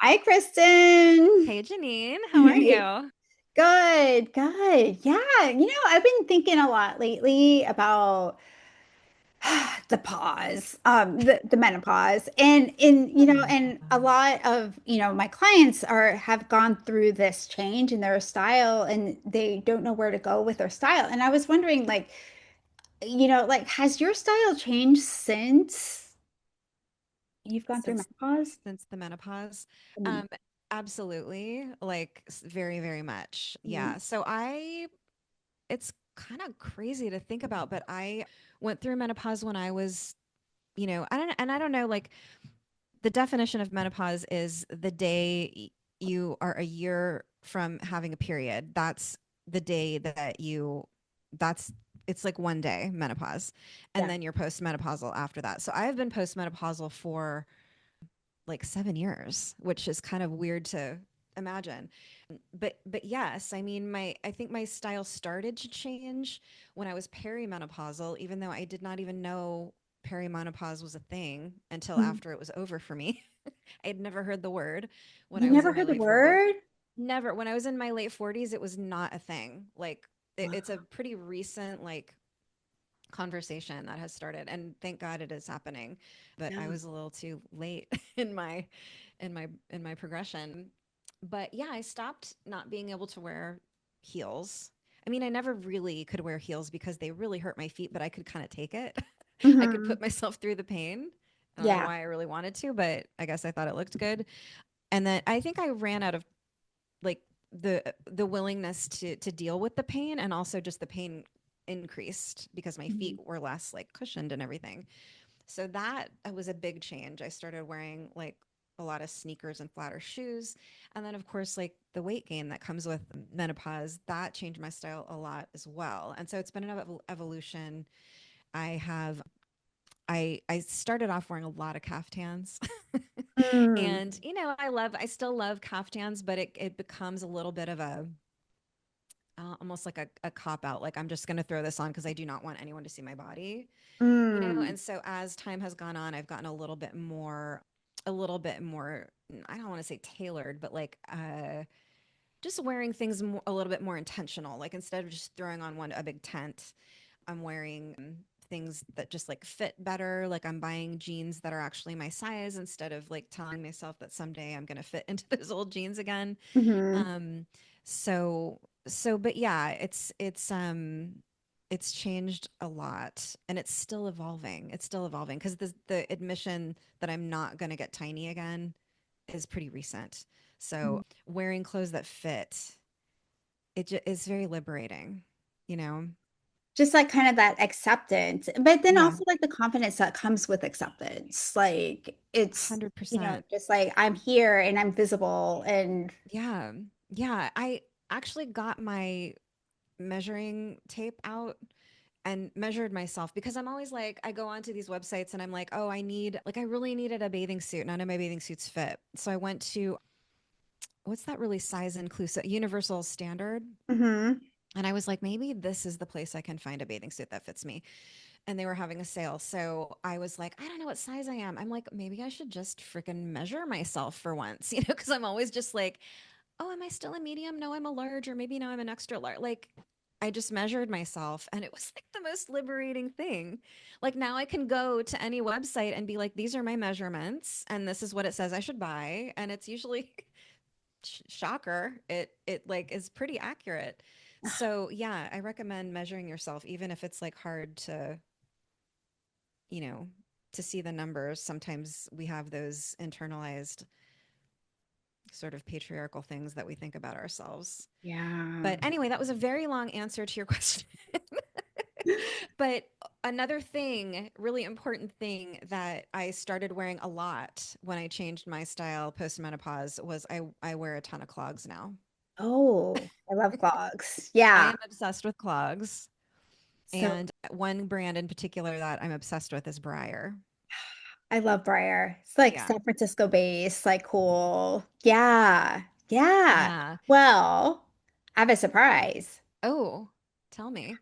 Hi, Kristen. Hey Jennine, how are Hey. you? Good, good. Yeah, I've been thinking a lot lately about the pause, the menopause, and a lot of my clients have gone through this change in their style, and they don't know where to go with their style. And I was wondering, like, has your style changed since you've gone through Since menopause? since the menopause. Mm, Um, Absolutely, like very, very much. mm, Yeah. It's kind of crazy to think about, but I went through menopause when I was, I don't know, like the definition of menopause is the day you are a year from having a period. That's the day that that's it's like one day menopause, and yeah. then you're postmenopausal after that. So I have been postmenopausal for like 7 years, which is kind of weird to imagine. But yes, I mean I think my style started to change when I was perimenopausal, even though I did not even know perimenopause was a thing until Mm. after it was over for me. I had never heard the word when You I was never in my heard the late 40s. word? Never. When I was in my late 40s, it was not a thing. Like it's a Wow. pretty recent like conversation that has started, and thank God it is happening. But I Yeah. was a little too late in my progression. But yeah, I stopped not being able to wear heels. I mean, I never really could wear heels because they really hurt my feet, but I could kind of take it. I could Hmm. put myself through the pain. I don't know Yeah. why I really wanted to, but I guess I thought it looked good. And then I think I ran out of like the willingness to deal with the pain, and also just the pain increased because my feet Mhm. were less like cushioned and everything. So that was a big change. I started wearing like a lot of sneakers and flatter shoes. And then, of course, like the weight gain that comes with menopause, that changed my style a lot as well. And so it's been an evolution. I have, I started off wearing a lot of caftans. Mm. And, I still love caftans, but it becomes a little bit of a, almost like a cop out. Like, I'm just going to throw this on because I do not want anyone to see my body. Mm. And so as time has gone on, I've gotten a little bit more, I don't want to say tailored, but like just wearing things a little bit more intentional. Like instead of just throwing on a big tent, I'm wearing things that just like fit better. Like I'm buying jeans that are actually my size instead of like telling myself that someday I'm going to fit into those old jeans again. Hmm. Um, but yeah, it's changed a lot, and it's still evolving. It's still evolving because the admission that I'm not going to get tiny again is pretty recent. So wearing clothes that fit, is very liberating, you know? Just like kind of that acceptance, but then Yeah, also like the confidence that comes with acceptance. Like it's, 100%. just like I'm here and I'm visible and Yeah. Yeah. I actually got my measuring tape out and measured myself because I'm always like, I go onto these websites and I'm like, oh, I really needed a bathing suit. None of my bathing suits fit. So I went to, what's that really size inclusive, Universal Standard. hmm. And I was like, maybe this is the place I can find a bathing suit that fits me. And they were having a sale. So I was like, I don't know what size I am. I'm like, maybe I should just freaking measure myself for once, because I'm always just like, oh, am I still a medium? No, I'm a large, or maybe now I'm an extra large. Like, I just measured myself, and it was like the most liberating thing. Like, now I can go to any website and be like, these are my measurements, and this is what it says I should buy. And it's usually shocker. It like is pretty accurate. So yeah, I recommend measuring yourself, even if it's like hard you know, to see the numbers. Sometimes we have those internalized sort of patriarchal things that we think about ourselves. Yeah. But anyway, that was a very long answer to your question. But another thing, really important thing that I started wearing a lot when I changed my style post menopause was I wear a ton of clogs now. Oh, I love clogs. I Yeah. am obsessed with clogs. So And one brand in particular that I'm obsessed with is Bryr. I love Bryr. It's like Yeah. San Francisco based, like cool. Yeah. Yeah. Yeah. Well, I have a surprise. Oh, tell me.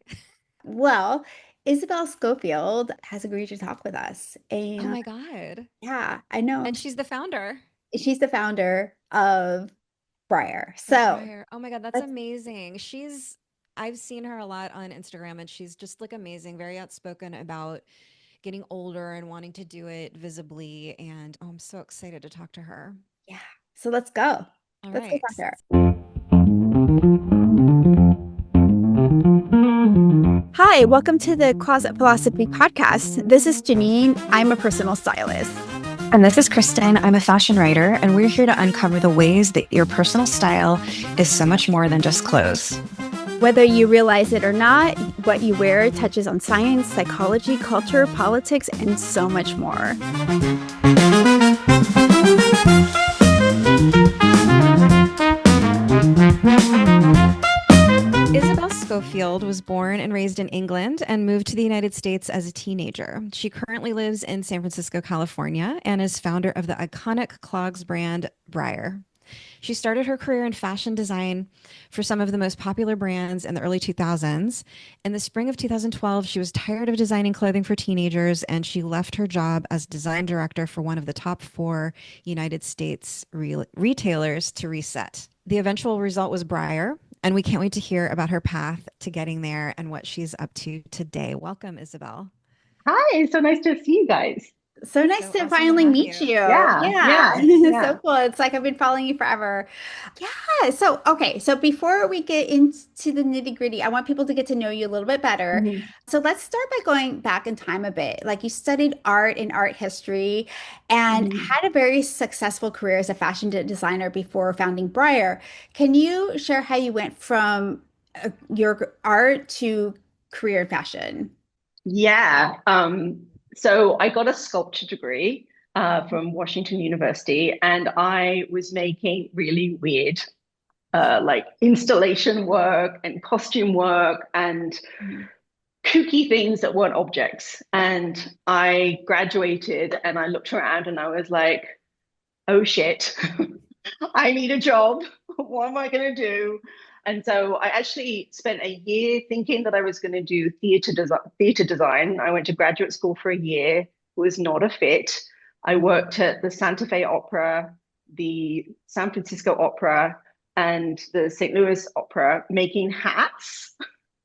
Well, Isabel Schofield has agreed to talk with us. Oh And my God. yeah, I know. And she's the founder. she's the founder of Bryr. Of So Bryr. Oh my God, that's that's, amazing. I've seen her a lot on Instagram and she's just like amazing, very outspoken about getting older and wanting to do it visibly. And oh, I'm so excited to talk to her. yeah. So let's go. All Let's go right. talk to her. Hi, welcome to the Closet Philosophy Podcast. This is Jennine. I'm a personal stylist. And this is Kristen. I'm a fashion writer, and we're here to uncover the ways that your personal style is so much more than just clothes. Whether you realize it or not, what you wear touches on science, psychology, culture, politics, and so much more. Isobel Schofield was born and raised in England and moved to the United States as a teenager. She currently lives in San Francisco, California, and is founder of the iconic clogs brand Bryr. She started her career in fashion design for some of the most popular brands in the early 2000s. In the spring of 2012, she was tired of designing clothing for teenagers, and she left her job as design director for one of the top 4 United States retailers to reset. The eventual result was Bryr, and we can't wait to hear about her path to getting there and what she's up to today. Welcome, Isobel. Hi, so nice to see you guys. So nice So to awesome to finally have meet you. you. Yeah, Yeah. yeah, So yeah. cool. It's like I've been following you forever. Yeah. So, okay. So before we get into the nitty-gritty, I want people to get to know you a little bit better. Mhm. So let's start by going back in time a bit. Like you studied art and art history and Mhm. had a very successful career as a fashion designer before founding Bryr. Can you share how you went from your art to career in fashion? Yeah. So I got a sculpture degree from Washington University, and I was making really weird like installation work and costume work and Mhm. kooky things that weren't objects. And I graduated and I looked around and I was like, oh shit, I need a job. What am I going to do? And so I actually spent a year thinking that I was going to do theater design. I went to graduate school for a year. It was not a fit. I worked at the Santa Fe Opera, the San Francisco Opera, and the St. Louis Opera making hats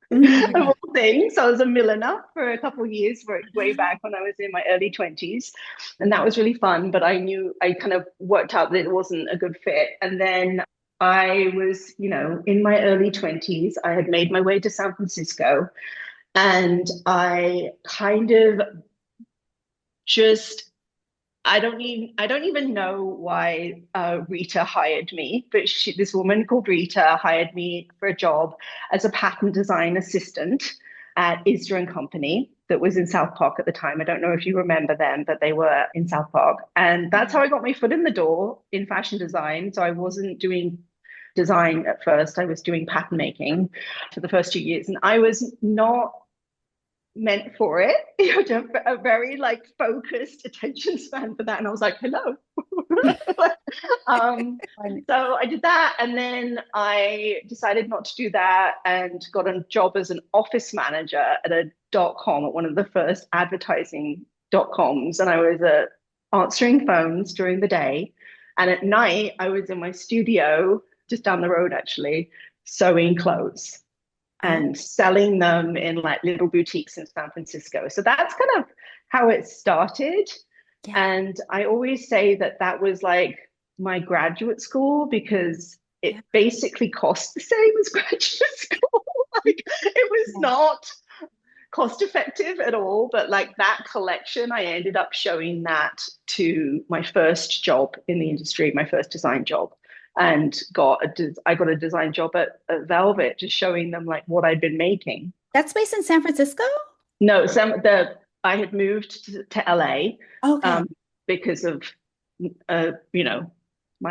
of Mhm. all things. So I was a milliner for a couple of years, way back when I was in my early 20s. And that was really fun. But I knew I kind of worked out that it wasn't a good fit. And then I was, in my early 20s, I had made my way to San Francisco and I kind of just I don't even know why Rita hired me, but this woman called Rita hired me for a job as a pattern design assistant at Isra and Company that was in South Park at the time. I don't know if you remember them, but they were in South Park. And that's how I got my foot in the door in fashion design. So I wasn't doing design at first. I was doing pattern making for the first 2 years. And I was not meant for it. You had a very like focused attention span for that. And I was like, hello. um, Fun. so I did that. And then I decided not to do that and got a job as an office manager at a .com at one of the first advertising .coms. And I was answering phones during the day. And at night, I was in my studio just down the road, actually, sewing clothes Oh, and selling them in like little boutiques in San Francisco. So that's kind of how it started. yeah. And I always say that that was like my graduate school because it Yeah. basically cost the same as graduate school. Like it was Yeah. not cost effective at all. But like that collection, I ended up showing that to my first job in the industry, my first design job, and I got a design job at Velvet, just showing them like what I'd been making. That's based in San Francisco? No, I had moved to LA Okay. um, because of my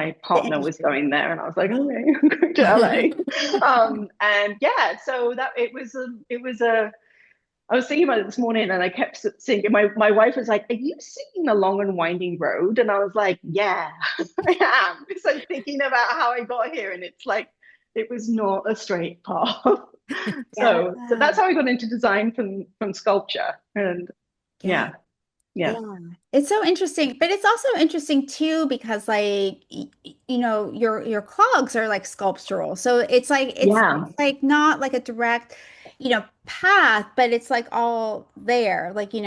The partner was industry. going there, and I was like, okay, I'm going to LA. And yeah, so that it was a I was thinking about it this morning and I kept thinking, my wife was like, are you singing a long and winding road? And I was like, yeah, I am. Because I'm thinking about how I got here and it's like, it was not a straight path. Yeah. So that's how I got into design from sculpture. And Yeah. yeah. Yeah. Yeah, it's so interesting, but it's also interesting too because like your clogs are like sculptural. So Yeah. it's like not like a direct, path, but it's like all there. Like, for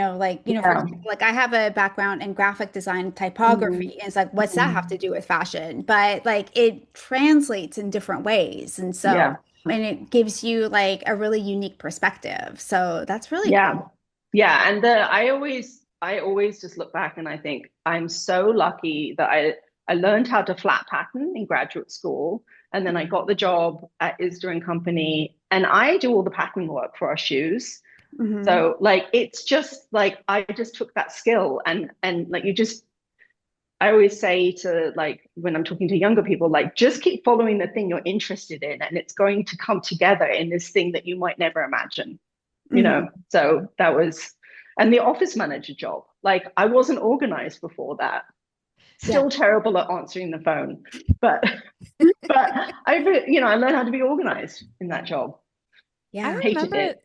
Yeah. example, like I have a background in graphic design and Mhm. typography, and it's like what's that have Mhm. to do with fashion? But like it translates in different ways. Yeah. And it gives you like a really unique perspective. So that's really Yeah. cool. Yeah. And I always just look back and I think I'm so lucky that I learned how to flat pattern in graduate school. And then I got the job at Isder and Company, and I do all the pattern work for our shoes. Hmm. So like it's just like I just took that skill, and like you just I always say to, like, when I'm talking to younger people, like just keep following the thing you're interested in and it's going to come together in this thing that you might never imagine, So that was, and the office manager job, like I wasn't organized before that. Yeah. Still terrible at answering the phone, but I learned how to be organized in that job. I Yeah. Hated remember it.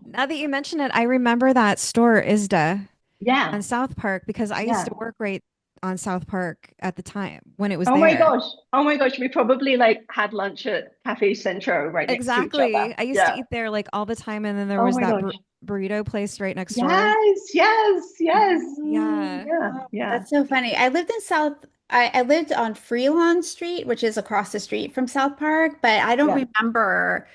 now that you mention it, I remember that store ISDA Yeah, on South Park because I used yeah. to work right on South Park at the time when it was Oh my there. gosh. Oh my gosh. We probably like had lunch at Cafe Centro right next to each other. Exactly. I used to Yeah. eat there like all the time, and then there Oh was my that gosh. burrito place right next door. Yes, yes, yes. Yeah. Yeah, Oh, yeah, that's so funny. I lived on Freelon Street, which is across the street from South Park, but I don't yeah. remember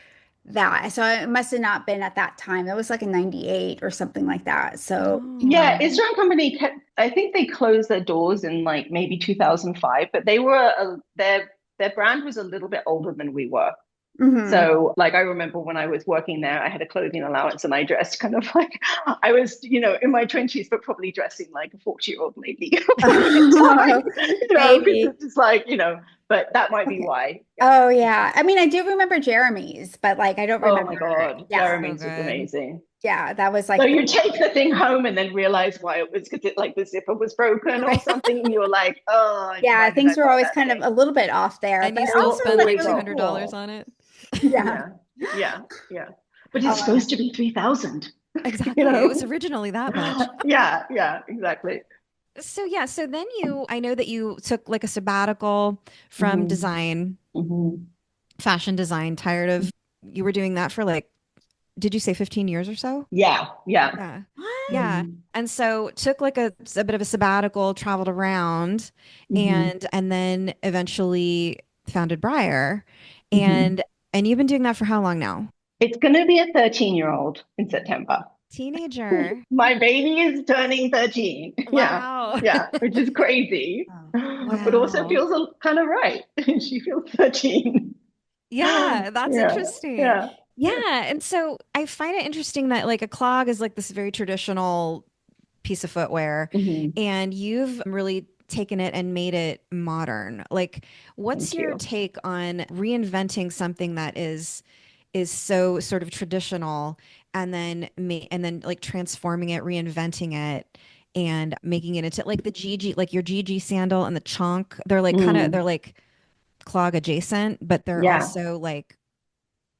that. So it must have not been at that time. That was like in 98 or something like that. So, Oh. Yeah, Israel Company kept, I think they closed their doors in like maybe 2005, but they were their brand was a little bit older than we were. mhm. So, like, I remember when I was working there, I had a clothing allowance and I dressed kind of like I was, in my 20s, but probably dressing like a 40-year-old lady for the time, because Maybe. it's just like, but that might be Okay. why. Yeah. Oh yeah. I mean, I do remember Jeremy's, but like I don't Oh remember. my God. Yeah. So Jeremy's was good. amazing. Yeah, that was So like you take the thing home and then realize why it was, because it like the zipper was broken or right. something. And you're like, oh, Yeah, why did I things were buy always that kind of thing? a little bit off there, And but you They still were also spend like like always really off. $200 cool. on it. Yeah. Yeah. Yeah. Yeah. But it's Oh, supposed to be 3,000, you Exactly. It was know? originally that much. Yeah. Yeah. Exactly. So yeah, so then I know that you took like a sabbatical from Hmm. design, Hmm. fashion design, tired of you were doing that for like, did you say 15 years or so? Yeah. Yeah. Yeah. what? Yeah. Hmm. And so took like a bit of a sabbatical, traveled around, Hmm. and then eventually founded Bryr. Hmm. And you've been doing that for how long now? It's going to be a 13-year-old in September. Teenager. My baby is turning 13. Yeah. Wow. Yeah. Which is crazy, Oh, but also Wow. feels kind of right. She feels 13. Yeah, that's Yeah. interesting. Yeah. Yeah, and so I find it interesting that like a clog is like this very traditional piece of footwear, Hmm. and you've really taken it and made it modern. Like, what's Thank your you. take on reinventing something that is so sort of traditional, and then like transforming it, reinventing it, and making it into like the GG, like your GG sandal and the chunk. They're Mm. like clog adjacent, but they're Yeah, also like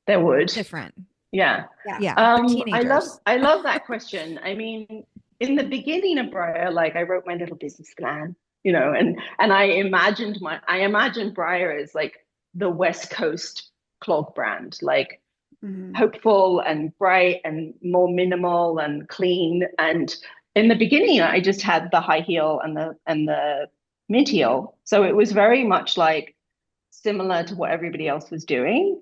there would. different. Yeah. yeah. Yeah, they're I love teenagers. I love that question. I mean, in the beginning of Briar, like I wrote my little business plan, and I imagined Briar as like the West Coast clog brand, like Hmm. hopeful and bright and more minimal and clean. And in the beginning, I just had the high heel and the mid heel. So it was very much like similar to what everybody else was doing.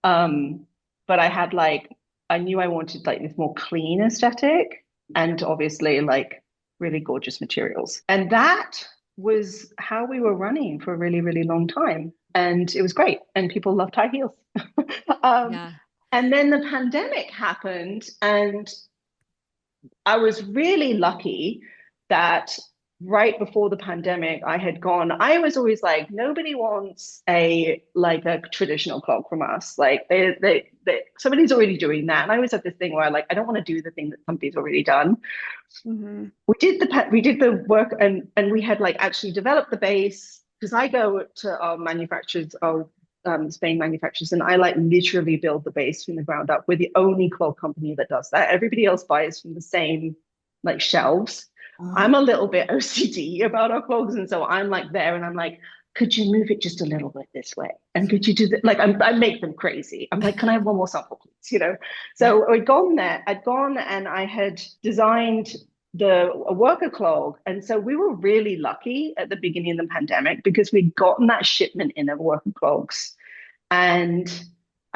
Um, but I knew I wanted like this more clean aesthetic and obviously like really gorgeous materials. And that was how we were running for a really, really long time. And it was great. And people loved high heels. um, Yeah. and then the pandemic happened, and I was really lucky that right before the pandemic, I had gone. I was always like, nobody wants a traditional clog from us. Like somebody's already doing that. And I always have this thing where I don't want to do the thing that somebody's already done. Hmm. We did the work, and we had like actually developed the base, because I go to our manufacturers, our Spain manufacturers, and I like literally build the base from the ground up. We're the only clog company that does that. Everybody else buys from the same like shelves. Oh, I'm a little bit OCD about our clothes, and so I'm like there, and I'm like, could you move it just a little bit this way? And could you do that? Like, I make them crazy. I'm like, can I have one more sample, please? You know. So I'd gone there. I'd gone and I had designed a worker clog, and so we were really lucky at the beginning of the pandemic because we'd gotten that shipment in of worker clogs, and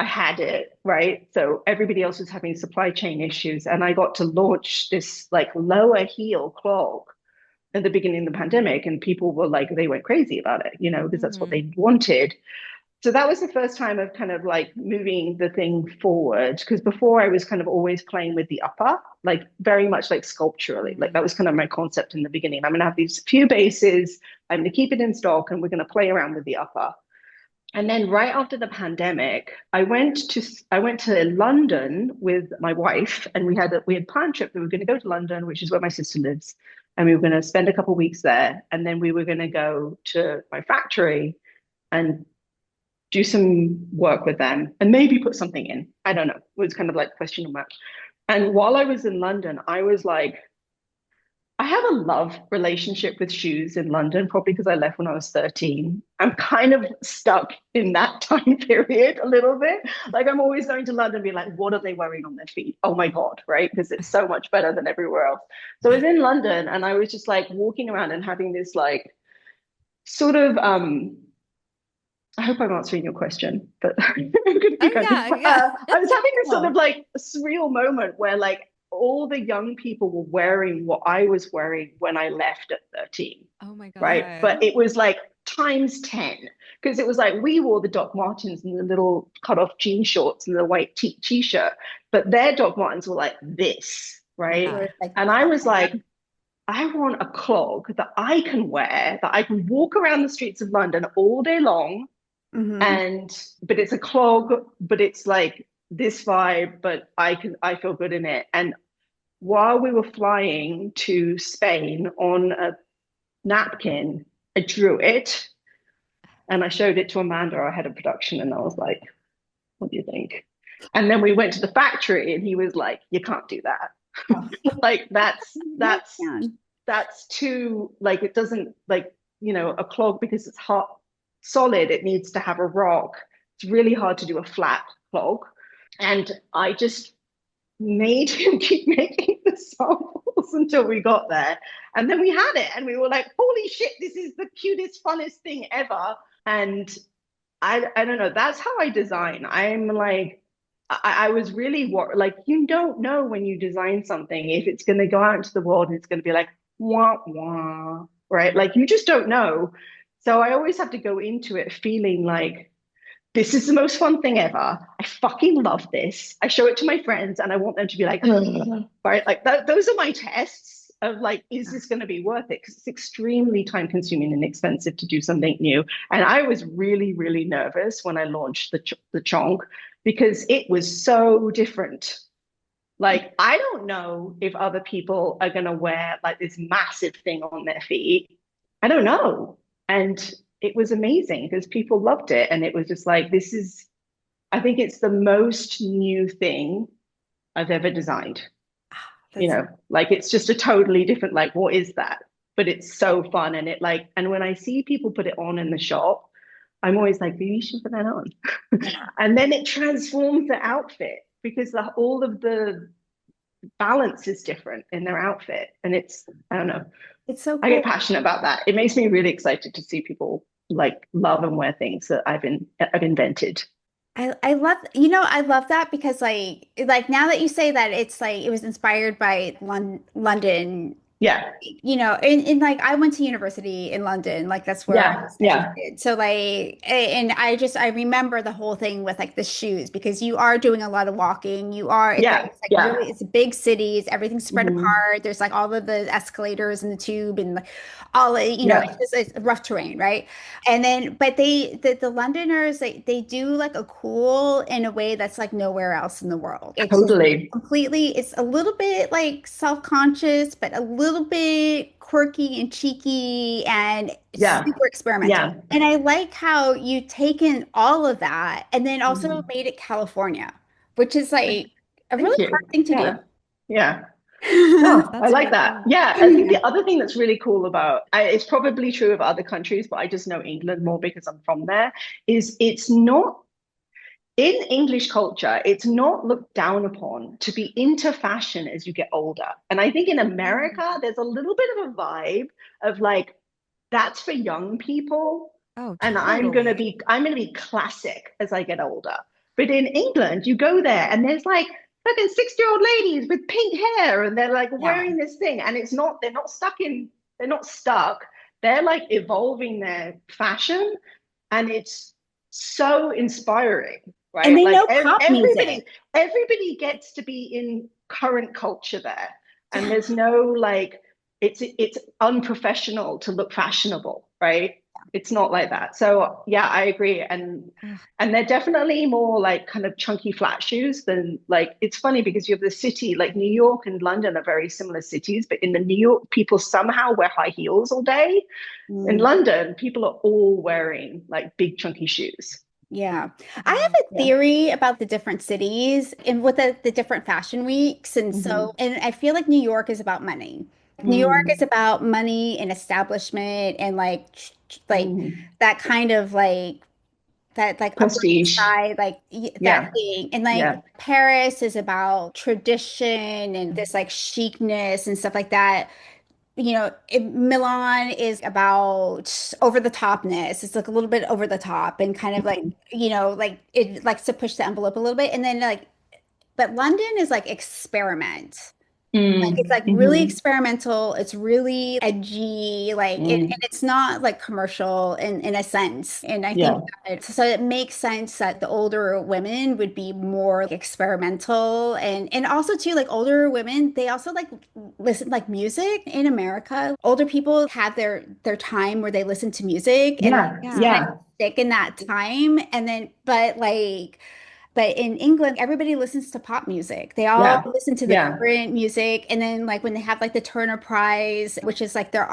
I had it, right? So everybody else was having supply chain issues, and I got to launch this like lower heel clog at the beginning of the pandemic, and people were like, they went crazy about it, you know, because that's what they wanted. So that was the first time of kind of like moving the thing forward. Because before I was kind of always playing with the upper, like very much like sculpturally. Like that was kind of my concept in the beginning. I'm going to have these few bases, I'm going to keep it in stock, and we're going to play around with the upper. And then right after the pandemic, I went to London with my wife, and we had planned trip that we were going to go to London, which is where my sister lives, and we were going to spend a couple of weeks there, and then we were going to go to my factory and do some work with them and maybe put something in. I don't know. It was kind of like question mark. And while I was in London, I was like, I have a love relationship with shoes in London, probably because I left when I was 13. I'm kind of stuck in that time period a little bit. Like I'm always going to London and be like, what are they wearing on their feet? Oh my God, right? Because it's so much better than everywhere else. So I was in London and I was just like walking around and having this like sort of I hope I'm answering your question, but I'm going to be kind of. I was having this sort of like surreal moment where like all the young people were wearing what I was wearing when I left at 13. Oh my God. Right. But it was like times 10 because it was like we wore the Doc Martens and the little cut off jean shorts and the white t-shirt, but their Doc Martens were like this. Right. like, and I was like, I want a clog that I can wear, that I can walk around the streets of London all day long. But it's a clog, but it's like this vibe, but I feel good in it. And while we were flying to Spain on a napkin, I drew it and I showed it to Amanda, our head of production, and I was like, what do you think? And then we went to the factory and he was like, you can't do that. Like that's too like it doesn't like, you know, a clog because it's hot solid, it needs to have a rock. It's really hard to do a flat clog. And I just made him keep making the samples until we got there. And then we had it and we were like, holy shit, this is the cutest, funnest thing ever. And I don't know, that's how I design. I'm like, I was really like, you don't know when you design something if it's going to go out into the world and it's going to be like, wah, wah, right? Like, you just don't know. So I always have to go into it feeling like this is the most fun thing ever. I fucking love this. I show it to my friends and I want them to be like, right? Like those are my tests of like, is this going to be worth it? Because it's extremely time consuming and expensive to do something new. And I was really, really nervous when I launched the chonk because it was so different. Like, I don't know if other people are going to wear like this massive thing on their feet. I don't know. And it was amazing because people loved it. And it was just like, I think it's the most new thing I've ever designed. You know, like it's just a totally different, like, what is that? But it's so fun. And and when I see people put it on in the shop, I'm always like, you should put that on. And then it transforms the outfit because all of the balance is different in their outfit. And I don't know. It's so cool. I get passionate about that. It makes me really excited to see people like love and wear things that I've invented. I love, I love that because like now that you say that it's like it was inspired by London. Yeah. And like I went to university in London, like that's where I was educated. So like, and I remember the whole thing with like the shoes because you are doing a lot of walking. Really, it's a big cities, everything's spread apart. There's like all of the escalators and the tube and all, it's rough terrain, right? And then, but the Londoners, they do like a cool in a way that's like nowhere else in the world. It's totally completely, it's a little bit like self-conscious, but a little bit quirky and cheeky and super experimental. And I like how you've taken all of that and then also made it California, which is like a really hard thing to do. Yeah. Oh, I That's like really that. cool. Yeah, I think the other thing that's really cool about it's probably true of other countries, but I just know England more because I'm from there, is it's not in English culture, it's not looked down upon to be into fashion as you get older. And I think in Mm. America, there's a little bit of a vibe of like, that's for young people. Oh, And totally. I'm gonna be classic as I get older. But in England, you go there and there's like fucking 60-year-old ladies with pink hair and they're like Yeah. wearing this thing. And they're not stuck. They're like evolving their fashion. And it's so inspiring, And right? they Like know pop music. everybody gets to be in current culture there, and Yeah. there's no like it's unprofessional to look fashionable, right? It's not like that. So yeah, I agree, Ugh. and they're definitely more like kind of chunky flat shoes than like it's funny because you have the city like New York and London are very similar cities, but in the New York people somehow wear high heels all day. In Mm. London, people are all wearing like big chunky shoes. Yeah. I have Yeah. a Yeah. theory about the different cities and with the different fashion weeks. And so, Hmm. and I feel like New York is about money. New York is Mm. about money and establishment and like Mm. that kind of that like Upper East Prestige. Side, like that Yeah. thing. And like Yeah. Paris is about tradition and this like chicness and stuff like that. Milan is about over the topness. It's like a little bit over the top and kind of like, Mhm. like it likes to push the envelope a little bit. And then but London is like experiment. Like it's Mm. like really Hmm. experimental. It's really edgy, and Mm. it's not like commercial in a sense. And I think Yeah. so it makes sense that the older women would be more like, experimental and also too like older women, they also like listen like music in America. Older people have their time where they listen to music and like Yeah. kind Yeah. of Yeah. stick in that time and then but in England, everybody listens to pop music. They all Yeah. listen to the Yeah. current music. And then like when they have like the Turner Prize, which is like the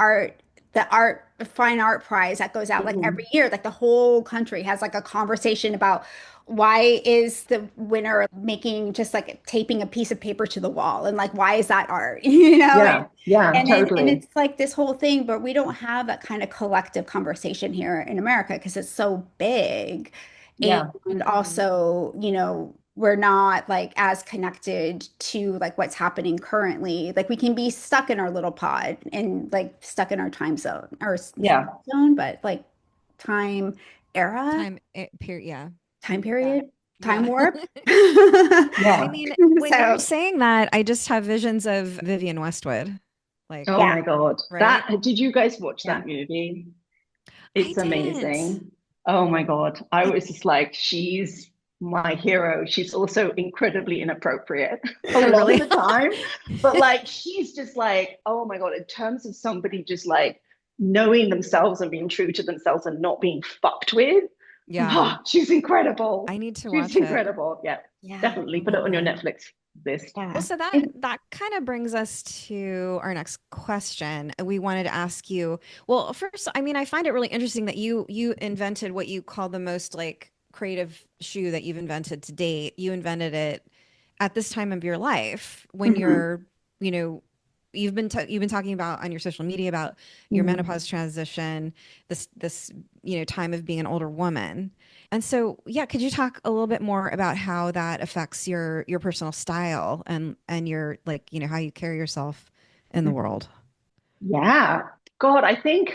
fine art prize that goes out like every Hmm. year, like the whole country has like a conversation about why is the winner making just like taping a piece of paper to the wall and like why is that art? Yeah. Yeah. And Totally. it's like this whole thing, but we don't have that kind of collective conversation here in America because it's so big. Yeah. And Mhm. also, we're not like as connected to like what's happening currently. Like we can be stuck in our little pod and like stuck in our time zone or Yeah. zone, but like time era, Yeah. time Yeah. period, time Yeah. warp. I Yeah. mean, when you're So, saying that, I just have visions of Vivian Westwood. Like, Oh yeah, my God. right? That did you guys watch yeah. that movie? I It's didn't. amazing. Oh my God. I I was just like, she's my hero. She's also incredibly inappropriate a Oh, lot of really? the time. But like, she's just like, oh my God, in terms of somebody just like knowing themselves and being true to themselves and not being fucked with, Yeah. oh, she's incredible. I need to She's watch it. incredible. Yeah, Yeah, definitely I put it love on your that. Netflix list. Well, yeah. so that kind of brings us to our next question. We wanted to ask you, well, first, I mean, I find it really interesting that you invented what you call the most like creative shoe that you've invented to date. You invented it at this time of your life when Mhm. you're, you know, you've been talking about on your social media about your Mm. menopause transition, this time of being an older woman. And so, yeah, could you talk a little bit more about how that affects your personal style and your like, how you carry yourself in the world? Yeah. God, I think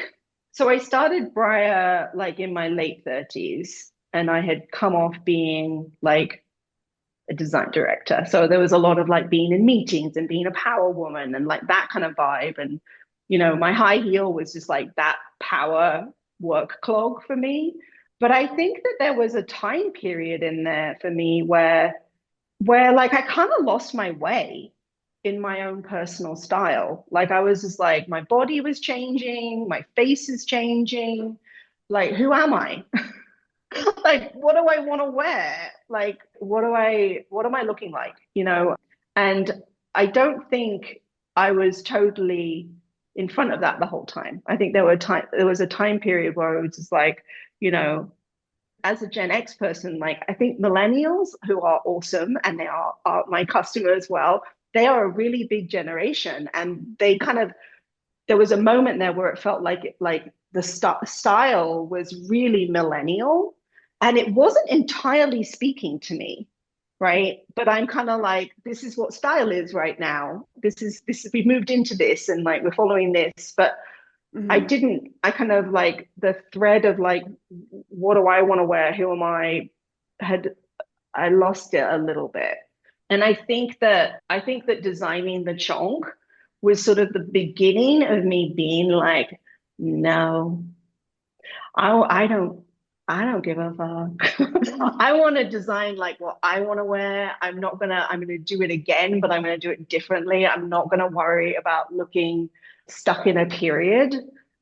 so. I started Bryr like in my late 30s, and I had come off being like a design director. So there was a lot of like being in meetings and being a power woman and like that kind of vibe. And, my high heel was just like that power work clog for me. But I think that there was a time period in there for me where like I kind of lost my way in my own personal style. Like I was just like my body was changing, my face is changing. Like who am I? Like what do I want to wear? Like what am I looking like? And I don't think I was totally in front of that the whole time. I think there was a time period where I was just like, you know, as a Gen X person, like I think millennials who are awesome and they are my customer as well, they are a really big generation, and they kind of, there was a moment there where it felt like the style was really millennial, and it wasn't entirely speaking to me, right? But I'm kind of like, this is what style is right now. This is we've moved into this, and like we're following this. But Hmm. I kind of like the thread of like, what do I want to wear? Who am I? Had I lost it a little bit. And I think that designing the chonk was sort of the beginning of me being like, no, I don't I don't give a fuck. I want to design like what I want to wear. I'm gonna do it again, but I'm gonna do it differently. I'm not gonna worry about looking stuck in a period.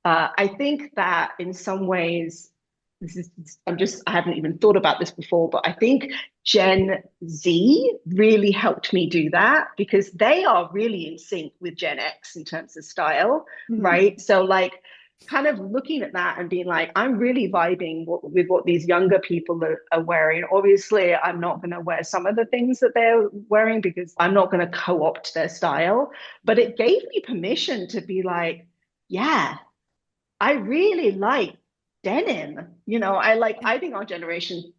I think that in some ways, this is I haven't even thought about this before, but I think Gen Z really helped me do that because they are really in sync with Gen X in terms of style, Hmm. right? So like kind of looking at that and being like, I'm really vibing with what these younger people are wearing. Obviously, I'm not going to wear some of the things that they're wearing because I'm not going to co-opt their style. But it gave me permission to be like, yeah, I really like denim. Yeah, I think our generation,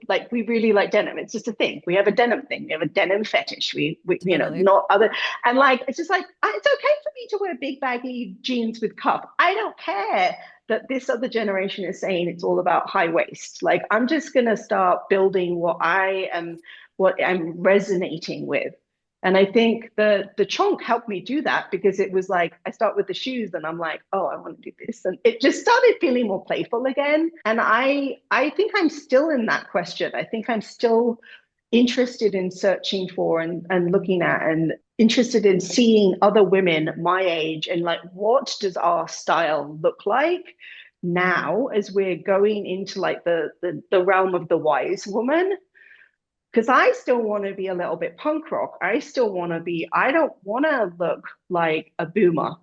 like, we really like denim. It's just a thing. We have a denim thing. We have a denim fetish. totally. Not other. And like, it's just like, it's okay for me to wear big baggy jeans with cuff. I don't care that this other generation is saying it's all about high waist. Like, I'm just going to start building what I'm resonating with. And I think the chunk helped me do that because it was like I start with the shoes and I'm like, oh, I want to do this. And it just started feeling more playful again. And I think I'm still in that question. I think I'm still interested in searching for and looking at and interested in seeing other women my age and like what does our style look like now as we're going into like the realm of the wise woman, because I still want to be a little bit punk rock. I don't want to look like a boomer.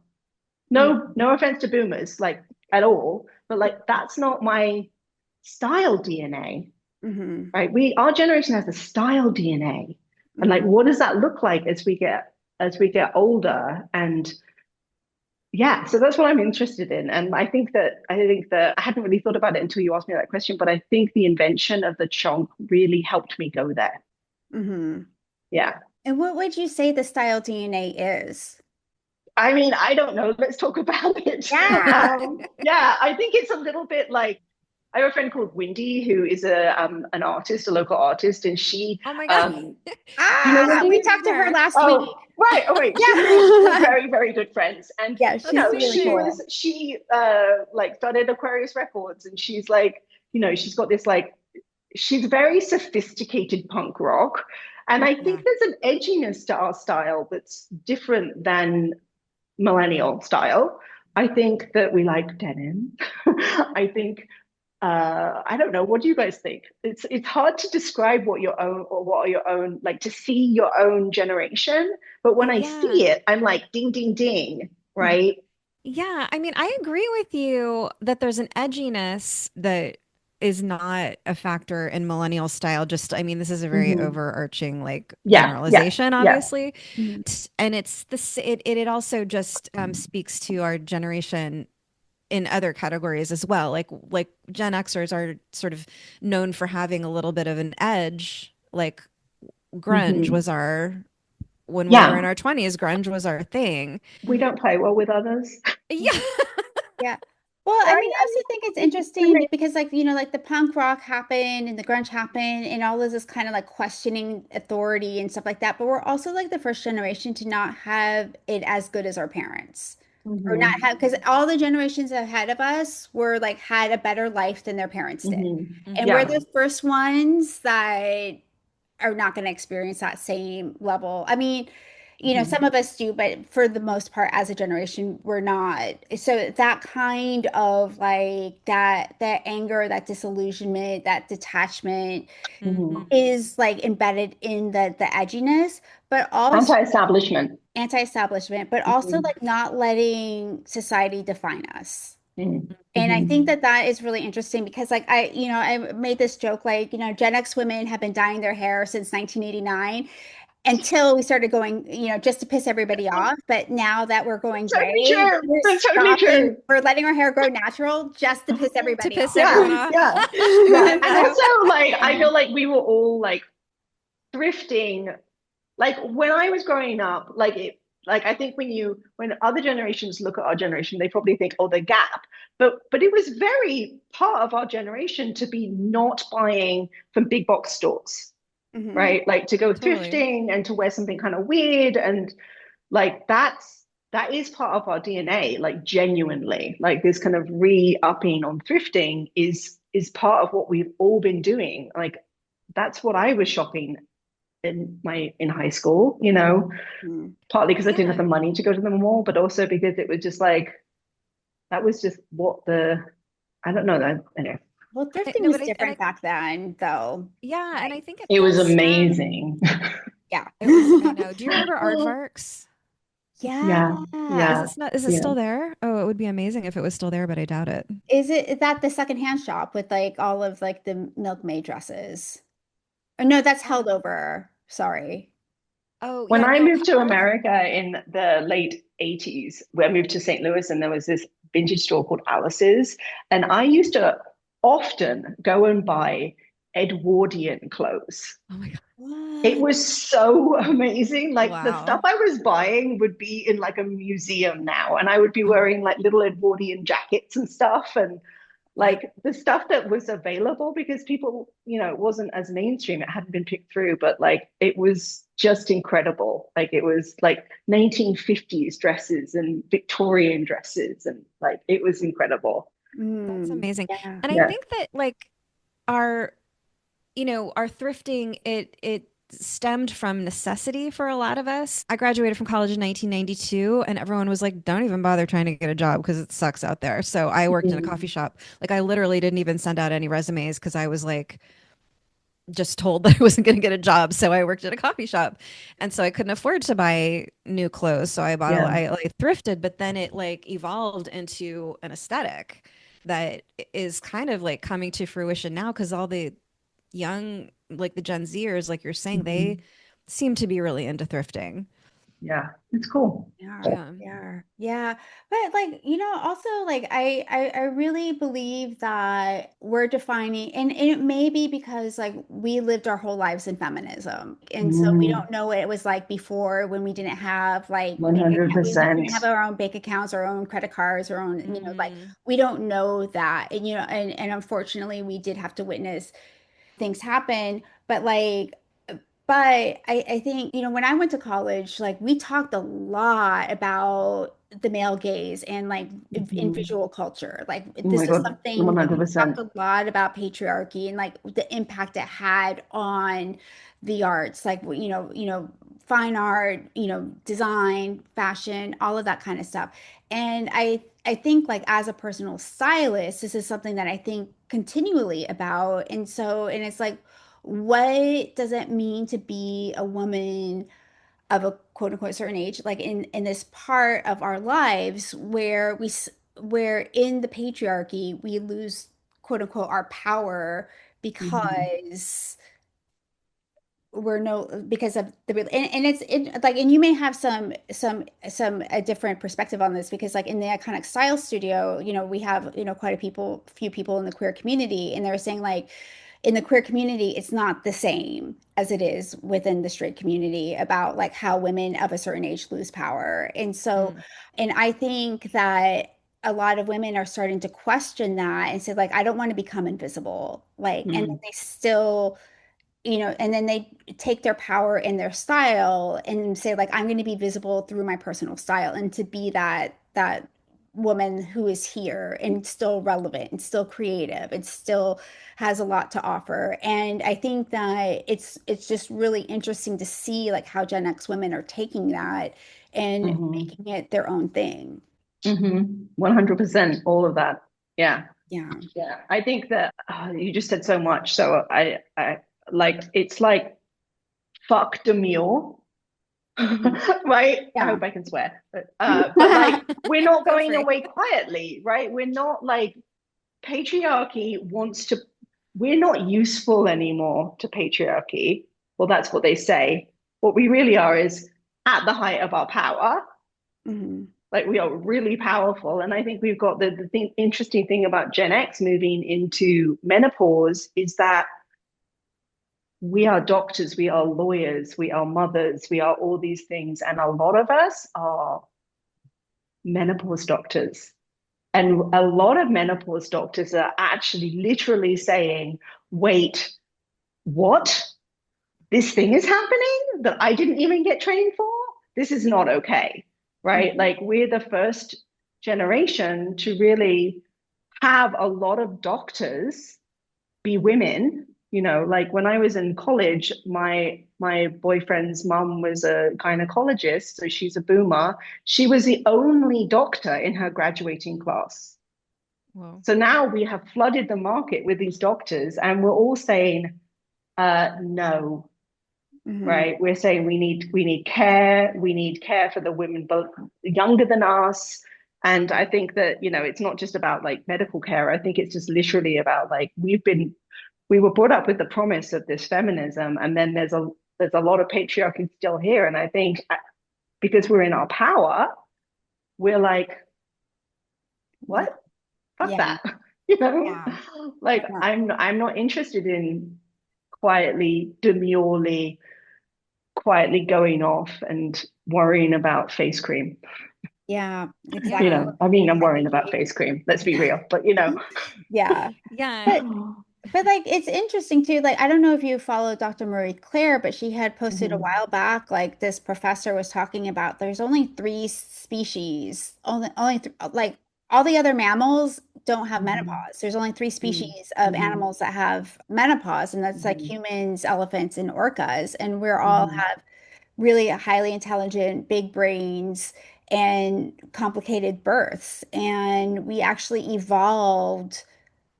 No, no offense to boomers, like at all, but like that's not my style DNA, Hmm. right? Our generation has a style DNA. And like, Hmm. what does that look like as we get older? And yeah, so that's what I'm interested in. And I think that I hadn't really thought about it until you asked me that question, but I think the invention of the chonk really helped me go there. Hmm. Yeah. And what would you say the style DNA is? I mean, I don't know. Let's talk about it. Yeah. Yeah, I think it's a little bit like I have a friend called Windy who is an artist, a local artist, and she Oh my God. um do you know Ah, we Windy? talked to her Familiar. last week. Oh, right. Oh, wait. We're Yeah. very, very good friends. And Yeah, That's she's really amazing. cool. she like started Aquarius Records, and she's like, she's got this like she's very sophisticated punk rock. And I Yeah. think there's an edginess to our style that's different than millennial style. I think that we like denim. I think I don't know. What do you guys think? It's hard to describe what your own or what are your own like to see your own generation. But when I Yeah. see it, I'm like ding ding ding, Mhm. right? Yeah, I mean, I agree with you that there's an edginess that is not a factor in millennial style. Just, I mean, this is a very Mm-hmm. overarching like Yeah, yeah, generalization, yeah. obviously. Mhm. And it's this, it also just speaks to our generation in other categories as well. Like Gen Xers are sort of known for having a little bit of an edge. Like grunge Mm-hmm. was our, when we were in Yeah, our 20s, grunge was our thing. we don't play well with others. Yeah. Yeah. Well, I Right? mean, I also think it's interesting because, like, like the punk rock happened and the grunge happened, and all of this kind of like questioning authority and stuff like that. But we're also like the first generation to not have it as good as our parents, or not Mm-hmm. have, because all the generations ahead of us were like had a better life than their parents did. Mm-hmm. And we're Hmm. Yeah. the first ones that are not going to experience that same level. I mean, some Mm-hmm. of us do, but for the most part, as a generation, we're not. So that kind of like that anger, that disillusionment, that detachment Hmm. Mm-hmm. is like embedded in the edginess, but also Anti-establishment. anti-establishment, but also Mm-hmm. like not letting society define us. And I think Mm-hmm. that is really interesting because like I made this joke like, Gen X women have been dyeing their hair since 1989, until we started going, just to piss everybody off. But now that we're going Totally gray, true. we're That's totally stopping, true. we're letting our hair grow natural just to piss To everybody piss off. everyone Yeah, off. yeah, yeah. And So, also, like, I feel like we were all like thrifting. Like when I was growing up, like I think when other generations look at our generation, they probably think, oh, the gap. But it was very part of our generation to be not buying from big box stores, Mhm. right? Like to go totally. thrifting and to wear something kind of weird, and like that is part of our DNA, like genuinely. Like this kind of re-upping on thrifting is part of what we've all been doing. Like that's what I was shopping in high school, Mhm. partly because I didn't have Yeah. the money to go to the mall, but also because it was just like that was just what the I don't know that anyway. Well, thrifting No, was but different back then, though. yeah, and I Like, think it It was does stem. amazing. yeah. It was, I know. Do you remember Aardvarks? Yeah. Yeah, yeah, Is it yeah. still there? Oh, it would be amazing if it was still there, but I doubt it. Is that the secondhand shop with like all of like the milkmaid dresses? Or no, that's held Um, over. Sorry. oh When yeah, I no, moved to America in the late 80s, where I moved to St. Louis, and there was this vintage store called Alice's. And I used to often go and buy Edwardian clothes. oh my God. It What? was so amazing. Like the stuff Wow. I was buying would be in like a museum now, and I would be Oh, wearing like little Edwardian jackets and stuff. And wow. like the stuff that was available because people, it wasn't as mainstream, it hadn't been picked through, but like it was just incredible. Like it was like 1950s dresses and Victorian dresses, and like it was incredible. That's Mm, amazing. yeah. And I Yeah. think that like our our thrifting, it stemmed from necessity for a lot of us. I graduated from college in 1992 and everyone was like, don't even bother trying to get a job because it sucks out there. So I worked in a coffee Mm. shop. Like I literally didn't even send out any resumes because I was like just told that I wasn't going to get a job. So I worked at a coffee shop. And so I couldn't afford to buy new clothes. So Yeah. I like thrifted, but then it like evolved into an aesthetic that is kind of like coming to fruition now because all the young, like the Gen Zers, like you're saying, they Mhm. seem to be really into thrifting. Yeah. It's cool. Yeah, Yeah. yeah, yeah. But like, also like I really believe that we're defining and it may be because like we lived our whole lives in feminism. And so we Mm. don't know what it was like before when we didn't have like we didn't 100%. have our own bank accounts, our own credit cards, our own, like Mm-hmm. we don't know that. And and unfortunately we did have to witness things happen. But like I think, when I went to college, like we talked a lot about the male gaze and like in Mhm. visual culture. Like Oh my this is God, something that we talked 100%. a lot about patriarchy and like the impact it had on the arts, like fine art, design, fashion, all of that kind of stuff. And I think like as a personal stylist, this is something that I think continually about. And it's like what does it mean to be a woman of a quote unquote certain age, like in this part of our lives where where in the patriarchy we lose quote unquote our power Mhm. because we're no because of and it's like and you may have some a different perspective on this because like in the iconic style studio we have quite few people in the queer community and they're saying like in the queer community it's not the same as it is within the straight community about like how women of a certain age lose power Mm. and I think that a lot of women are starting to question that and say like I don't want to become invisible like and Mm. they still and then they take their power and their style and say like I'm going to be visible through my personal style and to be that woman who is here and still relevant and still creative and still has a lot to offer. And I think that it's just really interesting to see like how Gen X women are taking that and Mhm. making it their own thing. Mhm. 100%. All of that. Yeah. Yeah. Yeah. I think that you just said so much. So I like it's like fuck demure, Mhm. right? I Yeah. hope I can swear, but like we're not Feel going free. away quietly, right? We're not like patriarchy wants to. We're not useful anymore to patriarchy. Well, that's what they say. what we really are is at the height of our power. Hmm. Like we are really powerful. And I think we've got the interesting thing about Gen X moving into menopause is that we are doctors, we are lawyers, we are mothers, we are all these things. And a lot of us are menopause doctors. And a lot of menopause doctors are actually literally saying, wait, what? This thing is happening that I didn't even get trained for? This is not okay, right? Hmm. Like we're the first generation to really have a lot of doctors be women. You know, like when I was in college, my boyfriend's mum was a gynecologist, so she's a boomer. She was the only doctor in her graduating class. Whoa. So now we have flooded the market with these doctors, and we're all saying, no, Hmm. right? We're saying we need care for the women both younger than us. And I think that, you know, it's not just about like medical care. I think it's just literally about like we were brought up with the promise of this feminism, and then there's a lot of patriarchy still here. And I think because we're in our power, we're like, what? Fuck Yeah. that. You know? Yeah. Like Yeah. I'm not interested in quietly, demurely, quietly going off and worrying about face cream. Yeah. You Exactly. Yeah. know, I mean, I'm worrying about Exactly. face cream. Let's be real, but you know, Yeah. Yeah. But like it's interesting too. Like I don't know if you follow Dr. Marie Claire, but she had posted a Mhm. while back. Like this professor was talking about there's only three species. Only th like all the other mammals don't have Mhm. menopause. There's only three Mhm. species of Mhm. animals that have menopause, and that's like Mhm. humans, elephants, and orcas. And we're all Mhm. have really highly intelligent, big brains, and complicated births. And we actually evolved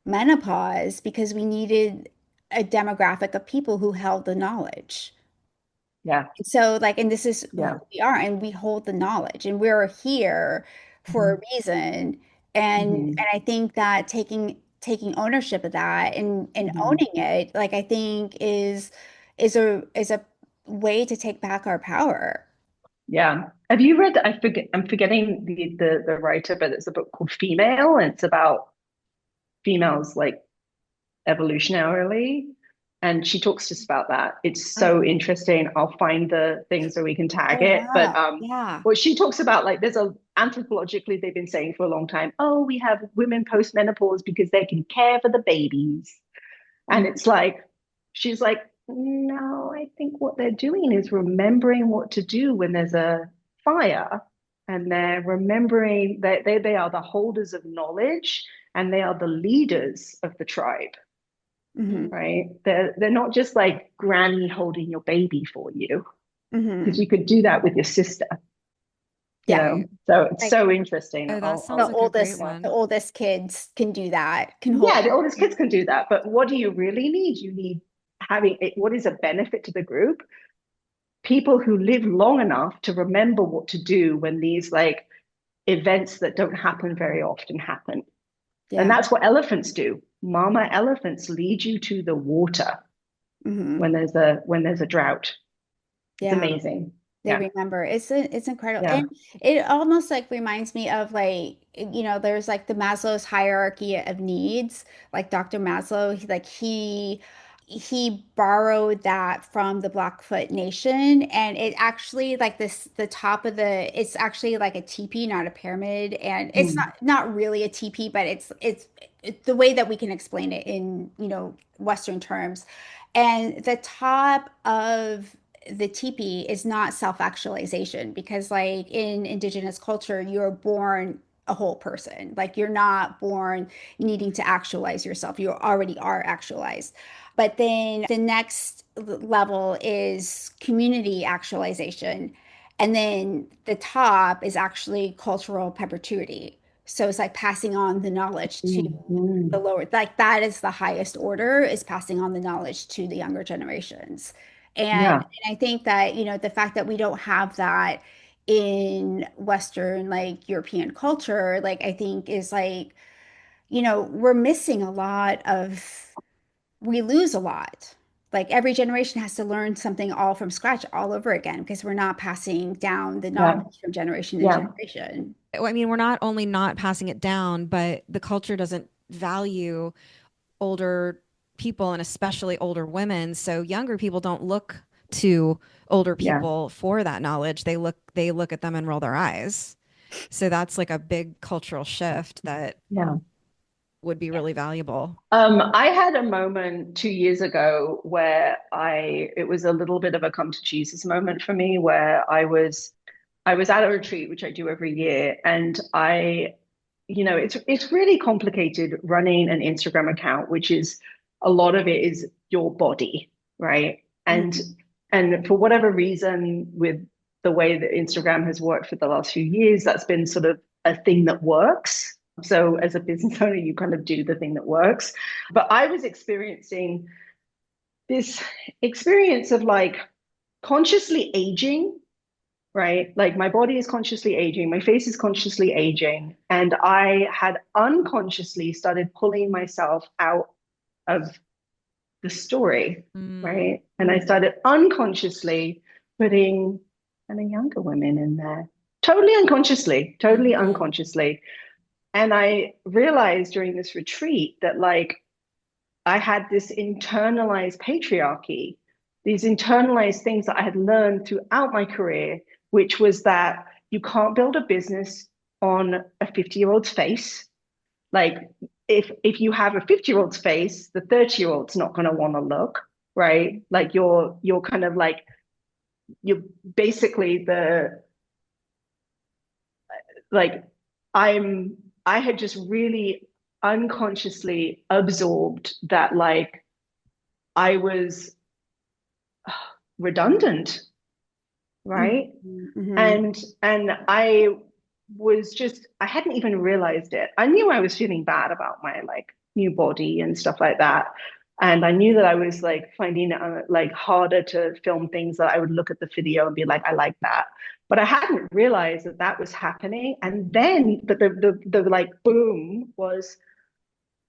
menopause because we needed a demographic of people who held the knowledge. Yeah, So, like, and this is who yeah. we are, and we hold the knowledge, and we're here for a Mhm. reason. And Mhm. I think that taking ownership of that and Mhm. owning it, like, I think is a way to take back our power. Yeah. Have you read? I'm forgetting the writer, but it's a book called Female, and it's about females like evolutionarily. And she talks just about that. It's Oh, so interesting. I'll find the thing so we can tag oh it. But wow. Yeah. what she talks about, like there's a anthropologically they've been saying for a long time, oh, we have women post menopause because they can care for the babies. And Mhm. it's like, she's like, no, I think what they're doing is remembering what to do when there's a fire. And they're remembering that they are the holders of knowledge and they are the leaders of the tribe, Mhm. right? They're not just like granny holding your baby for you, because Mhm. you could do that with your sister, you Yeah. know. So it's Like so interesting. Oh, that the sounds like a great oldest Yeah. the one. oldest kids can do that, can hold. Yeah, the oldest kids can do that, but what do you really need? You need having it, what is a benefit to the group? People who live long enough to remember what to do when these like events that don't happen very often happen. And Yeah. that's what elephants do. Mama elephants lead you to the water Hmm. when there's a drought. It's Yeah. amazing. They Yeah. remember. It's incredible. Yeah. And it almost like reminds me of like, there's like the Maslow's hierarchy of needs. Like Dr. Maslow, he borrowed that from the Blackfoot Nation. And it actually like the top of it's actually like a teepee, not a pyramid. And it's Mm. not really a teepee, but it's the way that we can explain it in, Western terms. And the top of the teepee is not self-actualization because like in indigenous culture you're born a whole person, like you're not born needing to actualize yourself, you already are actualized. But then the next level is community actualization, and then the top is actually cultural perpetuity, so it's like passing on the knowledge to Mm. Mm. the lower, like that is the highest order, is passing on the knowledge to the younger generations. And Yeah. I think that, the fact that we don't have that in Western, like European culture, like I think is like, we're missing a lot of, we lose a lot. Like every generation has to learn something all from scratch all over again because we're not passing down the Yeah. knowledge from generation to Yeah. generation. I mean, we're not only not passing it down, but the culture doesn't value older people and especially older women. So younger people don't look to older Yeah. people for that knowledge. They look at them and roll their eyes. So that's like a big cultural shift that Yeah. would be really valuable. I had a moment 2 years ago where it was a little bit of a come to Jesus moment for me, where I was at a retreat, which I do every year, and it's really complicated running an Instagram account, which is a lot of it is your body, right? And Mhm. and for whatever reason, with the way that Instagram has worked for the last few years, that's been sort of a thing that works. So as a business owner, you kind of do the thing that works. But I was experiencing this experience of like consciously aging, right? Like my body is consciously aging, my face is consciously aging, and I had unconsciously started pulling myself out of the story, Mm. right? And I started unconsciously putting kind of younger women in there, totally Mhm. unconsciously. And I realized during this retreat that like I had this internalized patriarchy, these internalized things that I had learned throughout my career, which was that you can't build a business on a 50-year-old's face. Like if you have a 50-year-old's face, the 30-year-old's not going to want to look, right? Like you're kind of like you're basically the like I had just really unconsciously absorbed that like I was redundant, Mhm. right? Mhm. And I hadn't even realized it. I knew I was feeling bad about my like new body and stuff like that. And I knew that I was like finding it like harder to film things that I would look at the video and be like, I like that. But I hadn't realized that that was happening. And then, but the like boom was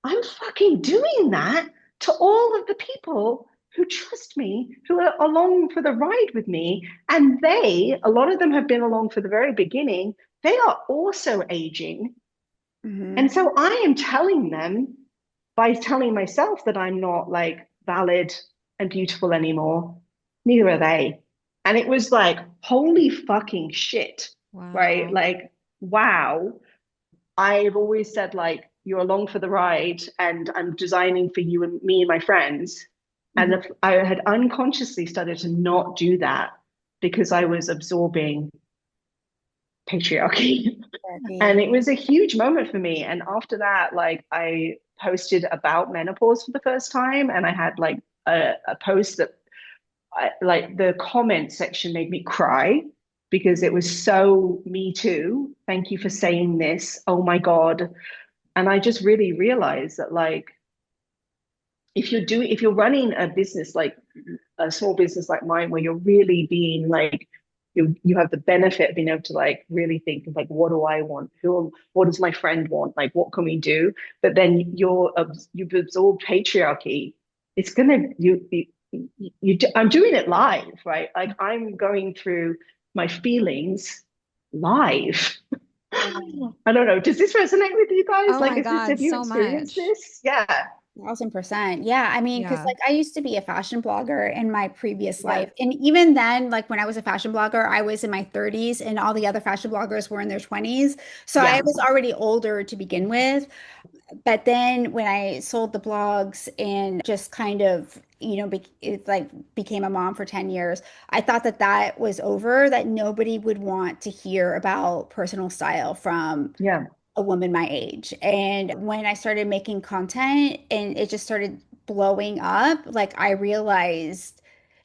I'm fucking doing that to all of the people who trust me, who are along for the ride with me. And a lot of them have been along for the very beginning. They are also aging. And Mhm. so I am telling them by telling myself that I'm not like valid and beautiful anymore. Neither are they. And it was like, holy fucking shit, right? Wow. Like, wow. I've always said like you're along for the ride and I'm designing for you and me and my friends. And Mhm. if I had unconsciously started to not do that because I was absorbing patriarchy. And Therapy. it was a huge moment for me. And after that, like I posted about menopause for the first time and I had like a post that like the comment section made me cry because it was so me too. Thank you for saying this. Oh my God. And I just really realized that like if you're running a business like a small business like mine where you're really being like you have the benefit of being able to like really think of like what do I want, who what does my friend want, like what can we do, but then you've absorbed patriarchy. It's gonna I'm doing it live, right? Like I'm going through my feelings live. Yeah. I don't know. Does this resonate with you guys? Oh Like, my is this, God, have you so experienced much. this? Yeah. 1000%. Yeah. I mean, because Yeah. like I used to be a fashion blogger in my previous Yeah. life. And even then, like when I was a fashion blogger, I was in my 30s and all the other fashion bloggers were in their 20s. So I Yeah. was already older to begin with. But then when I sold the blogs and just kind of, it like became a mom for 10 years, I thought that that was over, that nobody would want to hear about personal style from Yeah. a woman my age. And when I started making content and it just started blowing up, like I realized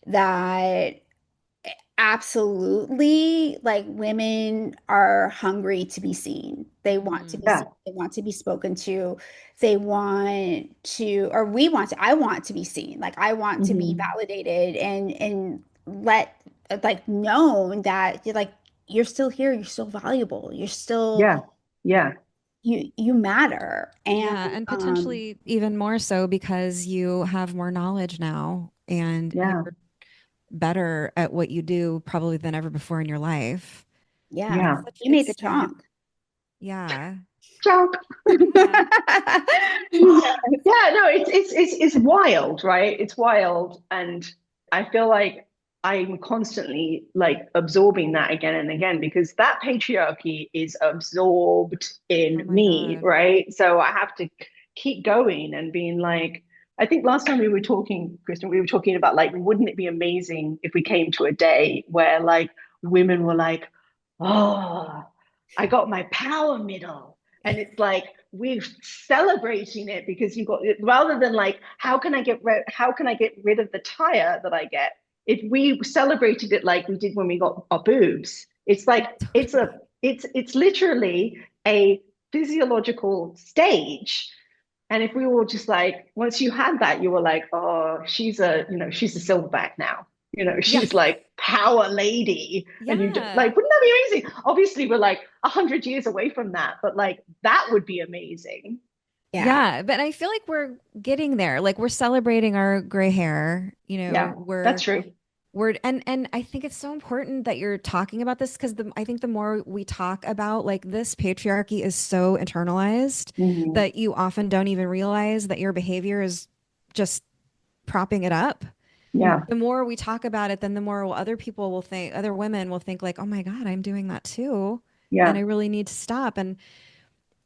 that absolutely, like women are hungry to be seen. They want to be Mhm. Yeah. seen. They want to be spoken to. They want to, or we want to, I want to be seen. Like I want to be Hmm. validated and let like known that you're like you're still here, you're still valuable. You're still Yeah. Yeah. you matter. And Yeah, and um potentially even more so because you have more knowledge now and Yeah. you're better at what you do probably than ever before in your life. yeah, Yeah. you made the It's chunk. yeah. Junk. Yeah. Yeah, no, it's wild, right? It's wild, and I feel like I'm constantly like absorbing that again and again because that patriarchy is absorbed Oh in my me, God. right? So I have to keep going and being like, I think last time we were talking, Kristen, we were talking about like, wouldn't it be amazing if we came to a day where like women were like, oh, I got my power middle. And it's like we're celebrating it because you got rather than like how can I get rid of the tire that I get? If we celebrated it like we did when we got our boobs, it's like it's literally a physiological stage. And if we were just like, once you had that, you were like, oh, she's a silverback now. Yeah. She's like power lady. And you just Yeah. like, wouldn't that be amazing? Obviously, we're like 100 years away from that, but like that would be amazing. Yeah. Yeah, but I feel like we're getting there. Like we're celebrating our gray hair, Yeah, that's true. and I think it's so important that you're talking about this because I think the more we talk about like this patriarchy is so internalized Mhm. that you often don't even realize that your behavior is just propping it up. Yeah, The more we talk about it, then the more other women will think like, oh my God, I'm doing that too. And I yeah. really need to stop. And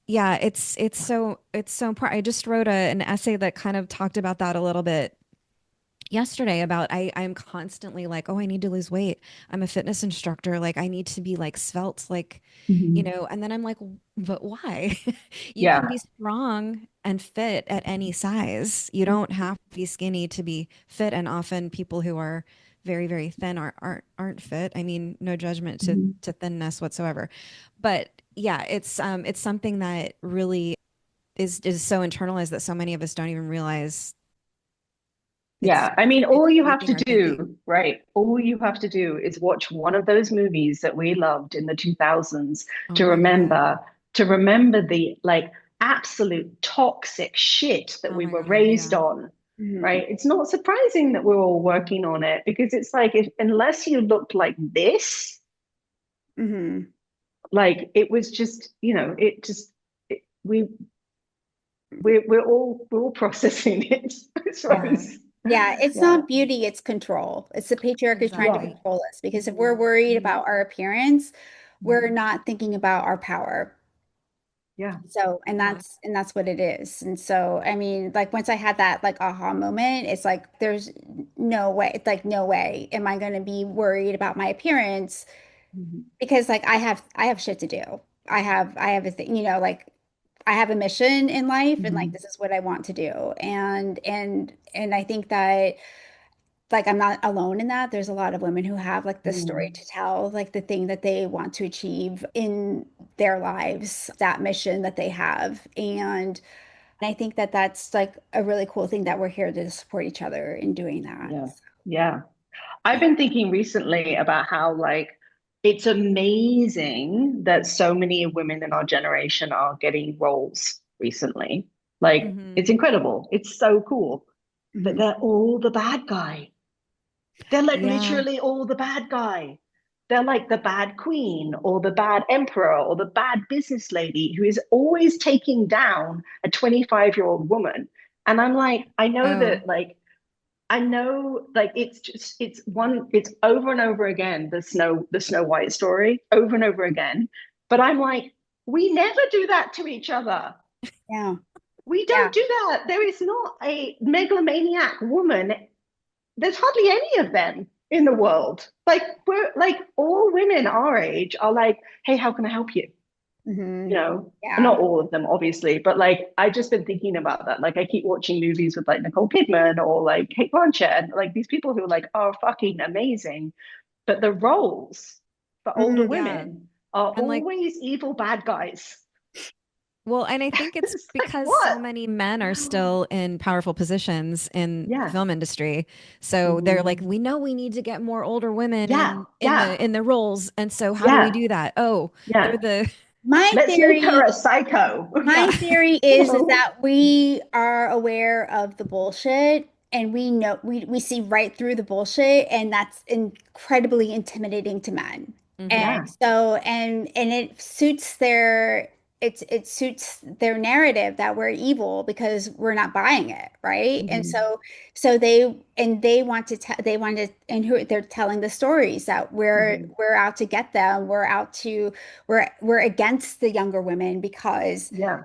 yeah, it's so important. I just wrote an essay that kind of talked about that a little bit yesterday about I'm constantly like, oh, I need to lose weight. I'm a fitness instructor. Like I need to be like svelte, like, Mhm. and then I'm like, but why? You can be Yeah. strong and fit at any size. You don't have to be skinny to be fit. And often people who are very, very thin aren't fit. I mean, no judgment Mhm. to thinness whatsoever. But yeah, it's something that really is so internalized that so many of us don't even realize it's Yeah, I mean, it's all you have shaping to our thinking. do, right? All you have to do is watch one of those movies that we loved in the 2000s Oh to my God. remember to remember the like absolute toxic shit that Oh we my were God. raised Yeah. on, Mhm. right? It's not surprising that we're all working on it because it's like if unless you looked like this, Mhm. like it was just, it just it, we're all processing it, I Yeah. suppose. Yeah, it's Yeah. not beauty, it's control. It's the patriarchy trying to Yeah. Exactly. control us because if we're Hmm. worried Mhm. about our appearance, we're Mhm. not thinking about our power. Yeah. So, and Yeah. that's what it is. And so, I mean, like once I had that like aha moment, it's like there's no way, it's like no way am I going to be worried about my appearance Mhm. because like I have shit to do. I have a thing, like I have a mission in life and like Mhm. this is what I want to do. And I think that like I'm not alone in that. There's a lot of women who have like the story Mm. to tell, like the thing that they want to achieve in their lives, that mission that they have. And I think that that's like a really cool thing that we're here to support each other in doing that. Yeah. Yeah. I've been thinking recently about how, like, it's amazing that so many women in our generation are getting roles recently. Like, it's Hmm. incredible. It's so cool. But Mhm. they're all the bad guy. They're like Yeah. literally all the bad guy. They're like the bad queen or the bad emperor or the bad business lady who is always taking down a 25-year-old woman. And I'm like, Oh, I know like it's over and over again, the Snow White story, over and over again. But I'm like, we never do that to each other. Yeah. We Yeah. don't do that. There is not a megalomaniac woman. There's hardly any of them in the world. Like we're like all women our age are like, hey, how can I help you? Hmm. You know, Yeah. not all of them, obviously, but like I just been thinking about that. Like I keep watching movies with like Nicole Kidman or like Kate Blanchett, and like these people who like are fucking amazing, but the roles for older Hmm. yeah. women are And like, always evil bad guys. well, and I think it's It's like because so what? many men are still in powerful positions in the Yeah. film industry. So they're Mhm. like, we know we need to get more older women Yeah. in Yeah. the roles. And so how do we Yeah. do that? Oh, they're Yeah. the My Let's theory, make her a psycho. my theory is that we are aware of the bullshit and we know we see right through the bullshit, and that's incredibly intimidating to men. Yeah. And so and it suits their it suits their narrative that we're evil because we're not buying it, right? And Mhm. so they want to they want to, and who they're telling the stories that Mhm. we're out to get them, we're against the younger women because Yeah.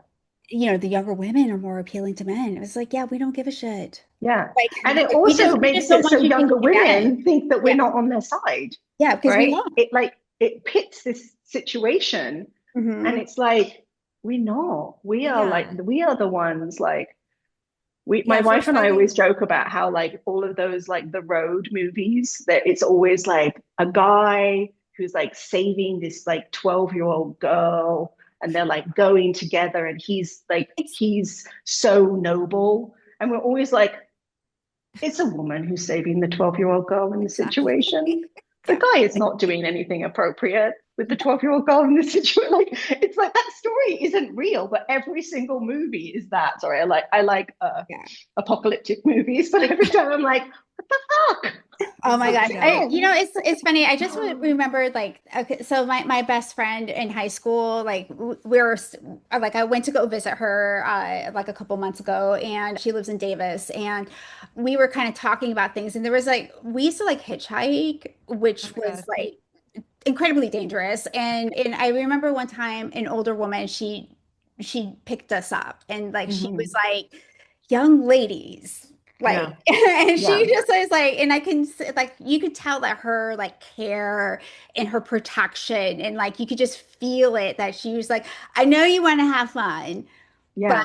the younger women are more appealing to men. It was like, yeah, we don't give a shit. Yeah. Like And it we also we just makes don't it so want you to younger get it. women think that we're Yeah, not on their side, yeah, because we right? are. It pits this situation, and Hmm. it's like, we're not. We are like, Yeah. we are the ones like, Yeah, my if we're wife and I always fighting, joke about how like all of those like the road movies, that it's always like a guy who's like saving this like 12-year-old girl, and they're like going together, and It's he's so noble, and we're always like, it's a woman who's saving the 12-year-old girl in the exactly. situation. The guy is exactly. not doing anything appropriate with the 12-year-old girl in this situation. Like, it's like that story isn't real, but every single movie is that. Sorry, I like Yeah. apocalyptic movies, but every time I'm like, what the fuck? Oh my gosh. Yeah. It's funny. I just remembered, like, okay, so my best friend in high school, like we were like I went to go visit her like a couple months ago, and she lives in Davis, and we were kind of talking about things, and there was like we used to like hitchhike, Oh which my was God. like incredibly dangerous. And I remember one time an older woman, she picked us up, and like she was Mhm. like, young ladies, like, Yeah, and she yeah, just was like, and I can like you could tell that her like care and her protection, and like you could just feel it, that she was like, I know you want to have fun, but yeah,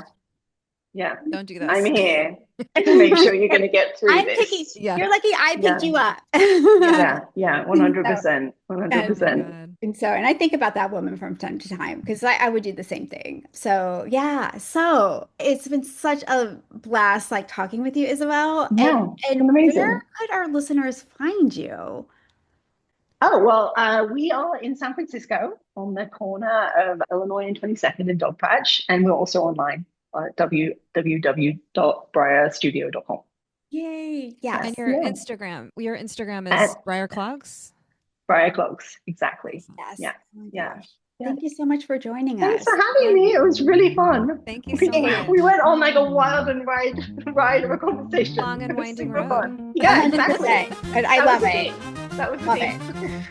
yeah. Don't do I'm this. here to make sure you're going to get through I'm picking, this. Yeah. you're lucky I picked Yeah, you up. Yeah. yeah, yeah, So, 100%, Oh my 100%. God. and I think about that woman from time to time because I would do the same thing. So yeah, so it's been such a blast like talking with you, Isabel. Yeah, it's been And where amazing. could our listeners find you? Oh, well, we are in San Francisco on the corner of Illinois and 22nd and Dogpatch, and we're also online at www.bryerstudio.com. Yay. Yeah, And Yes. your yeah. Instagram And is Briar Clogs. Briar Clogs, exactly. Awesome. Yes. Yeah, Oh my yeah, gosh. yeah. Thank you so much for joining Thanks for us. having Yeah. me. It was really fun. Thank you so We much. went on like a wild and ride of a conversation. Long and It was winding super road. fun. Yeah, exactly. 100%. And I That was love the it. theme. That was the Love theme. it.